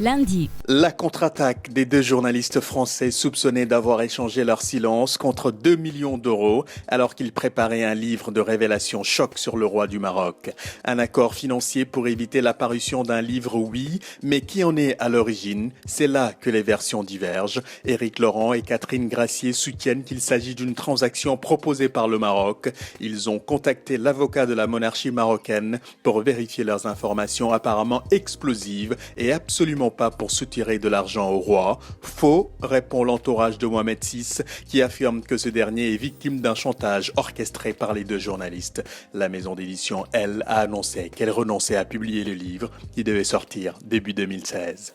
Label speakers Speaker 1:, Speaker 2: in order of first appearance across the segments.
Speaker 1: Lundi,
Speaker 2: La contre-attaque des deux journalistes français soupçonnés d'avoir échangé leur silence contre 2 millions d'euros alors qu'ils préparaient un livre de révélation choc sur le roi du Maroc. Un accord financier pour éviter l'apparition d'un livre, oui, mais qui en est à l'origine? C'est là que les versions divergent. Éric Laurent et Catherine Gracier soutiennent qu'il s'agit d'une transaction proposée par le Maroc. Ils ont contacté l'avocat de la monarchie marocaine pour vérifier leurs informations apparemment explosives et absolument pas pour soutirer de l'argent au roi. Faux, répond l'entourage de Mohamed VI, qui affirme que ce dernier est victime d'un chantage orchestré par les deux journalistes. La maison d'édition, elle, a annoncé qu'elle renonçait à publier le livre qui devait sortir début 2016.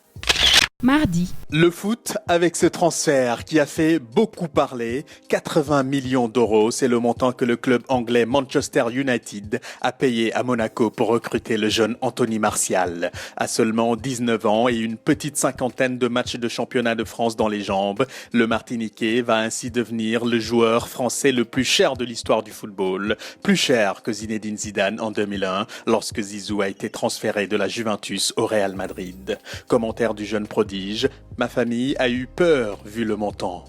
Speaker 1: mardi,
Speaker 2: Le foot, avec ce transfert qui a fait beaucoup parler, 80 millions d'euros, c'est le montant que le club anglais Manchester United a payé à Monaco pour recruter le jeune Anthony Martial. À seulement 19 ans et une petite cinquantaine de matchs de championnat de France dans les jambes, le Martiniquais va ainsi devenir le joueur français le plus cher de l'histoire du football, plus cher que Zinedine Zidane en 2001, lorsque Zizou a été transféré de la Juventus au Real Madrid. Commentaire du jeune prodige: ma famille a eu peur vu le montant.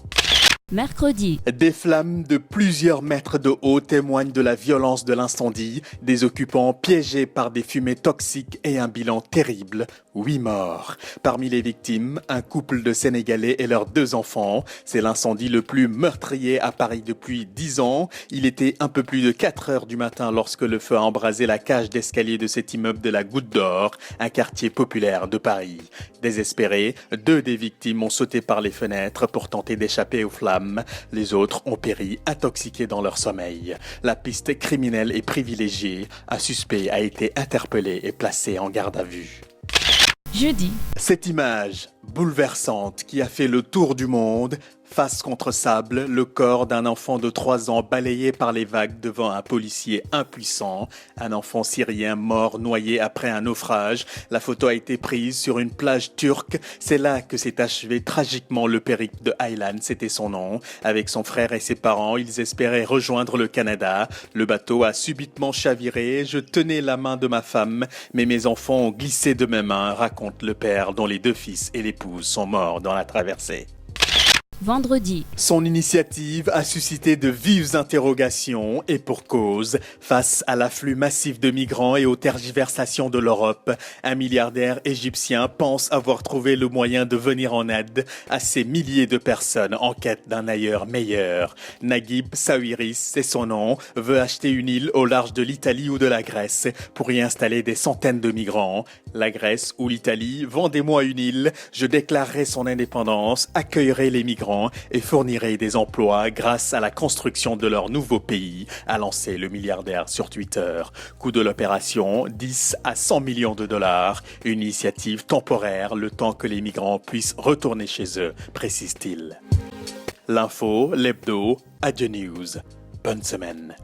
Speaker 1: mercredi,
Speaker 2: Des flammes de plusieurs mètres de haut témoignent de la violence de l'incendie, des occupants piégés par des fumées toxiques et un bilan terrible, 8 morts. Parmi les victimes, un couple de Sénégalais et leurs 2 enfants. C'est l'incendie le plus meurtrier à Paris depuis 10 ans. Il était un peu plus de 4 heures du matin lorsque le feu a embrasé la cage d'escalier de cet immeuble de la Goutte d'Or, un quartier populaire de Paris. Désespérés, 2 des victimes ont sauté par les fenêtres pour tenter d'échapper aux flammes. Les autres ont péri intoxiqués dans leur sommeil. La piste criminelle est privilégiée. Un suspect a été interpellé et placé en garde à vue.
Speaker 1: jeudi,
Speaker 2: Cette image bouleversante qui a fait le tour du monde, face contre sable, le corps d'un enfant de 3 ans balayé par les vagues devant un policier impuissant, un enfant syrien mort noyé après un naufrage. La photo a été prise sur une plage turque. C'est là que s'est achevé tragiquement le périple de Aylan, c'était son nom. Avec son frère et ses parents, ils espéraient rejoindre le Canada. Le bateau a subitement chaviré. Je tenais la main de ma femme, mais mes enfants ont glissé de mes mains, raconte le père dont les 2 fils et l'épouse sont morts dans la traversée.
Speaker 1: vendredi,
Speaker 2: Son initiative a suscité de vives interrogations et pour cause. Face à l'afflux massif de migrants et aux tergiversations de l'Europe, un milliardaire égyptien pense avoir trouvé le moyen de venir en aide à ces milliers de personnes en quête d'un ailleurs meilleur. Naguib Sawiris, c'est son nom, veut acheter une île au large de l'Italie ou de la Grèce pour y installer des centaines de migrants. La Grèce ou l'Italie, vendez-moi une île, je déclarerai son indépendance, accueillerai les migrants et fournirait des emplois grâce à la construction de leur nouveau pays, a lancé le milliardaire sur Twitter. Coût de l'opération, 10 à 100 millions de dollars. Une initiative temporaire, le temps que les migrants puissent retourner chez eux, précise-t-il. L'info, l'hebdo, Adieu News. Bonne semaine.